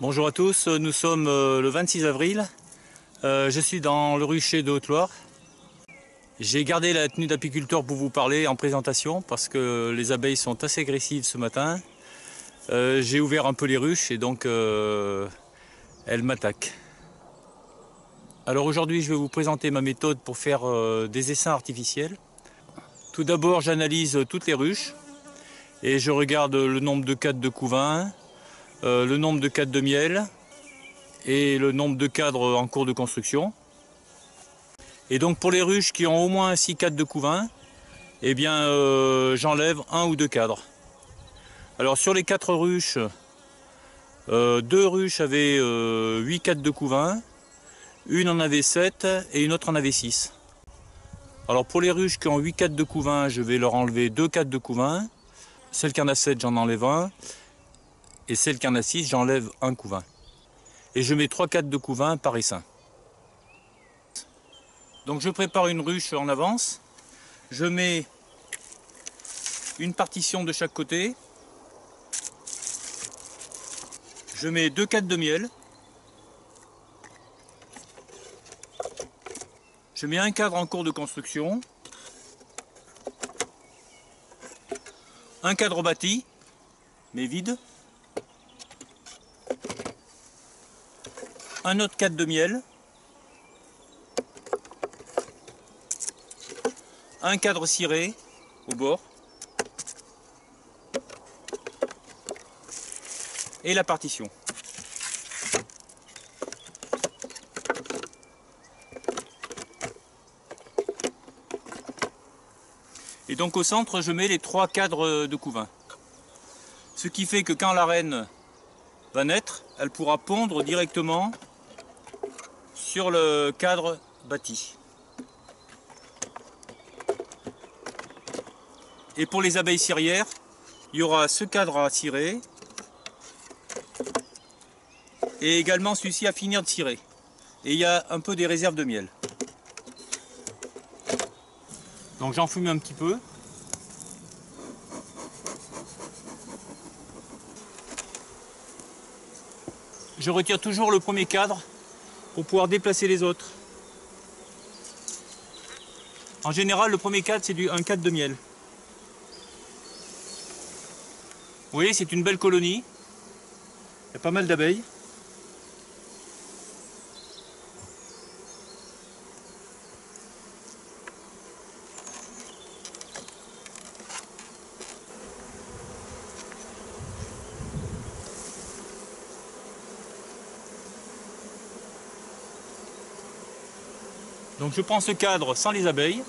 Bonjour à tous, nous sommes le 26 avril, je suis dans le rucher de Haute-Loire. J'ai gardé la tenue d'apiculteur pour vous parler en présentation parce que les abeilles sont assez agressives ce matin. J'ai ouvert un peu les ruches et donc elles m'attaquent. Alors aujourd'hui je vais vous présenter ma méthode pour faire des essaims artificiels. Tout d'abord j'analyse toutes les ruches et je regarde le nombre de cadres de couvain, le nombre de cadres de miel et le nombre de cadres en cours de construction. Et donc pour les ruches qui ont au moins 6 cadres de couvain, eh bien j'enlève 1 ou 2 cadres. Alors sur les 4 ruches, 2 ruches avaient 8 cadres de couvain, une en avait 7 et une autre en avait 6. Alors pour les ruches qui ont 8 cadres de couvain, je vais leur enlever 2 cadres de couvain. Celle qui en a 7, j'en enlève 1. Et celle qui en a 6, j'enlève 1 couvain. Et je mets 3 cadres de couvain par essaim. Donc je prépare une ruche en avance. Je mets une partition de chaque côté. Je mets 2 cadres de miel. Je mets un cadre en cours de construction. Un cadre bâti, mais vide. Un autre cadre de miel. Un cadre ciré au bord. Et la partition. Et donc au centre, je mets les 3 cadres de couvain. Ce qui fait que quand la reine va naître, elle pourra pondre directement sur le cadre bâti. Et pour les abeilles cirières, il y aura ce cadre à cirer et également celui-ci à finir de cirer. Et il y a un peu des réserves de miel. Donc j'enfume un petit peu. Je retire toujours le premier cadre pour pouvoir déplacer les autres. En général, le premier cadre, c'est un cadre de miel. Vous voyez, c'est une belle colonie. Il y a pas mal d'abeilles. Donc je prends ce cadre sans les abeilles.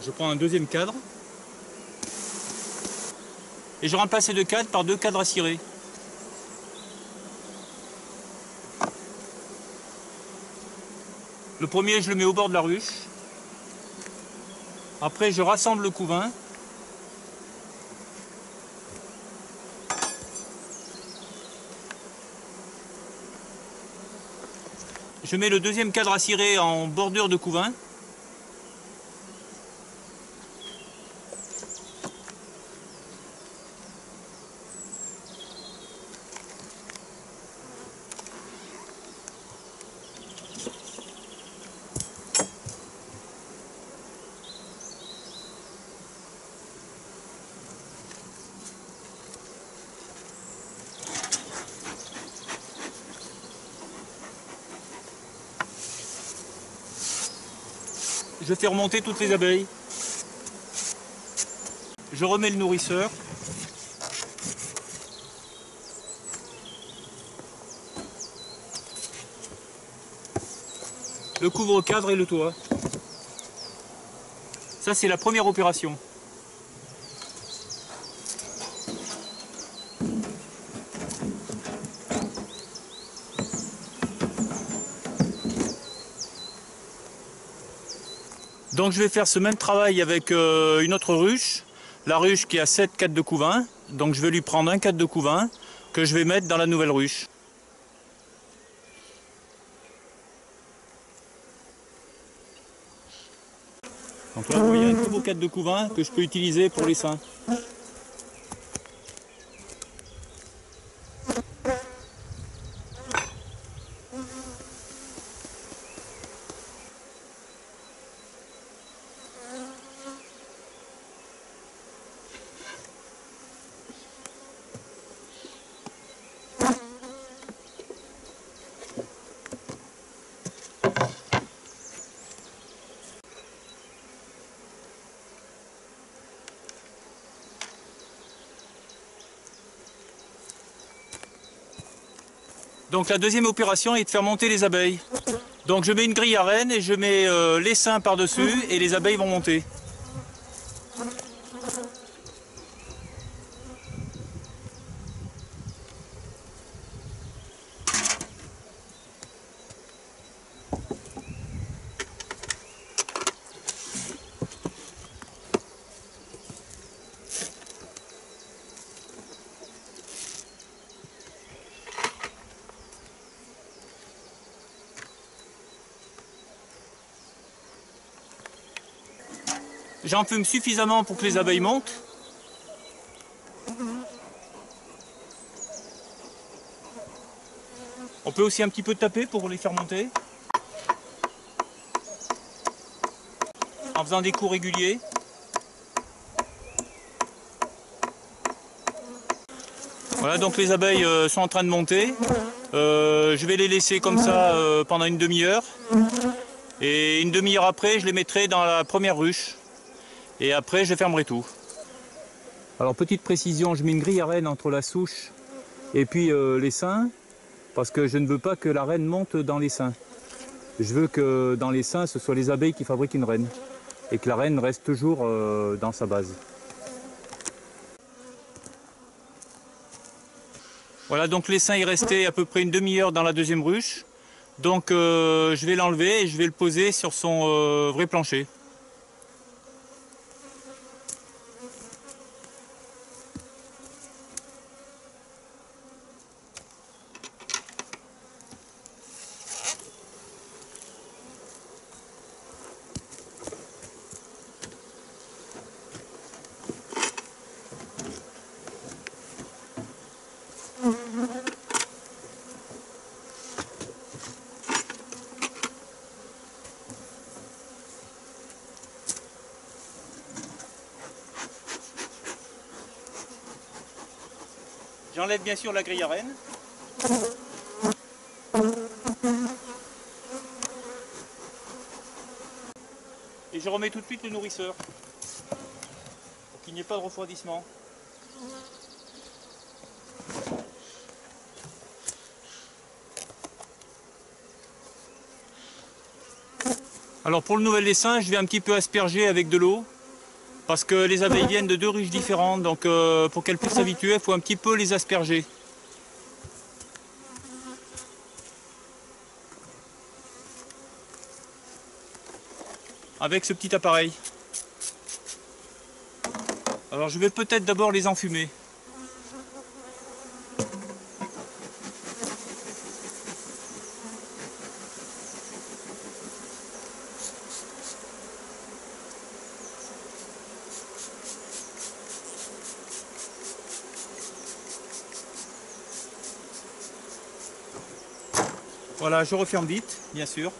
Je prends un deuxième cadre et je remplace ces 2 cadres par 2 cadres à cirer. Le premier, je le mets au bord de la ruche. Après, je rassemble le couvain. Je mets le deuxième cadre à cirer en bordure de couvain. je fais remonter toutes les abeilles. Je remets le nourrisseur. Le couvre-cadre et le toit. Ça, c'est la première opération. Donc je vais faire ce même travail avec une autre ruche, la ruche qui a 7 cadres de couvain. Donc je vais lui prendre un cadre de couvain que je vais mettre dans la nouvelle ruche. Donc là vous voyez un tout beau cadre de couvain que je peux utiliser pour l'essaim. Donc la deuxième opération est de faire monter les abeilles. Donc je mets une grille à reine et je mets l'essaim par-dessus et les abeilles vont monter. J'enfume suffisamment pour que les abeilles montent. On peut aussi un petit peu taper pour les faire monter. En faisant des coups réguliers. Voilà, donc les abeilles sont en train de monter. Je vais les laisser comme ça pendant une demi-heure. Et une demi-heure après, je les mettrai dans la première ruche. Et après, je fermerai tout. Alors, petite précision, je mets une grille à reine entre la souche et puis l'essaim, parce que je ne veux pas que la reine monte dans l'essaim. Je veux que dans l'essaim, ce soit les abeilles qui fabriquent une reine. Et que la reine reste toujours dans sa base. Voilà, donc l'essaim est resté à peu près une demi-heure dans la deuxième ruche. Donc je vais l'enlever et je vais le poser sur son vrai plancher. J'enlève bien sûr la grille à reine. Et je remets tout de suite le nourrisseur. Pour qu'il n'y ait pas de refroidissement. Alors pour le nouvel essaim, je vais un petit peu asperger avec de l'eau. Parce que les abeilles viennent de deux ruches différentes, donc pour qu'elles puissent s'habituer, il faut un petit peu les asperger. Avec ce petit appareil. Alors je vais peut-être d'abord les enfumer. Voilà, je referme vite, bien sûr.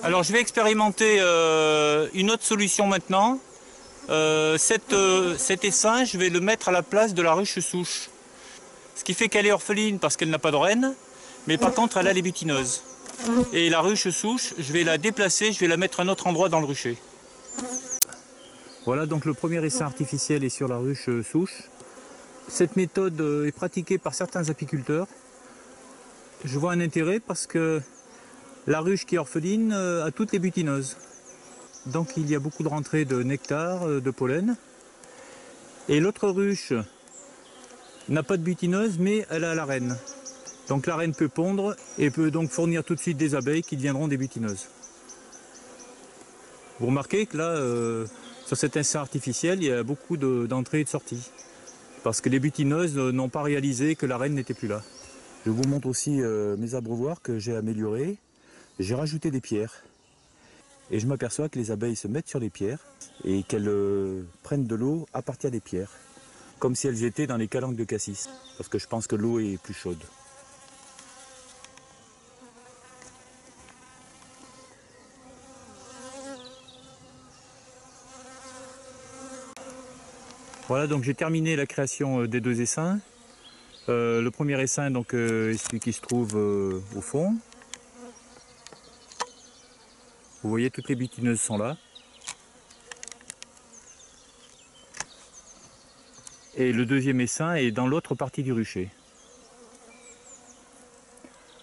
Alors je vais expérimenter une autre solution maintenant. Cet essaim, je vais le mettre à la place de la ruche souche. Ce qui fait qu'elle est orpheline parce qu'elle n'a pas de reine, mais par contre elle a les butineuses. Et la ruche souche, je vais la déplacer, je vais la mettre à un autre endroit dans le rucher. Voilà, donc le premier essaim artificiel est sur la ruche souche. Cette méthode est pratiquée par certains apiculteurs. Je vois un intérêt parce que la ruche qui est orpheline a toutes les butineuses. Donc il y a beaucoup de rentrées de nectar, de pollen. Et l'autre ruche n'a pas de butineuse, mais elle a la reine. Donc la reine peut pondre et peut donc fournir tout de suite des abeilles qui deviendront des butineuses. Vous remarquez que là, sur cet essaim artificiel, il y a beaucoup d'entrées et de sorties. Parce que les butineuses n'ont pas réalisé que la reine n'était plus là. Je vous montre aussi mes abreuvoirs que j'ai améliorés. J'ai rajouté des pierres. Et je m'aperçois que les abeilles se mettent sur les pierres et qu'elles prennent de l'eau à partir des pierres. Comme si elles étaient dans les calanques de cassis. Parce que je pense que l'eau est plus chaude. Voilà, donc j'ai terminé la création des deux essaims. Le premier essaim donc, est celui qui se trouve au fond. Vous voyez, toutes les butineuses sont là. Et le deuxième essaim est dans l'autre partie du rucher.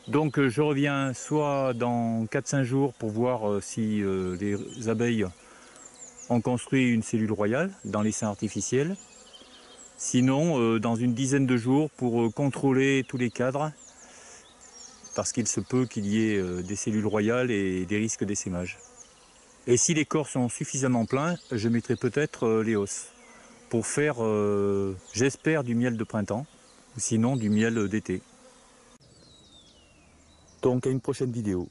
Donc je reviens soit dans 4-5 jours pour voir si les abeilles ont construit une cellule royale dans l'essaim artificiel. Sinon, dans une dizaine de jours pour contrôler tous les cadres, parce qu'il se peut qu'il y ait des cellules royales et des risques d'essaimage. Et si les corps sont suffisamment pleins, je mettrai peut-être les os pour faire, j'espère, du miel de printemps, ou sinon du miel d'été. Donc à une prochaine vidéo.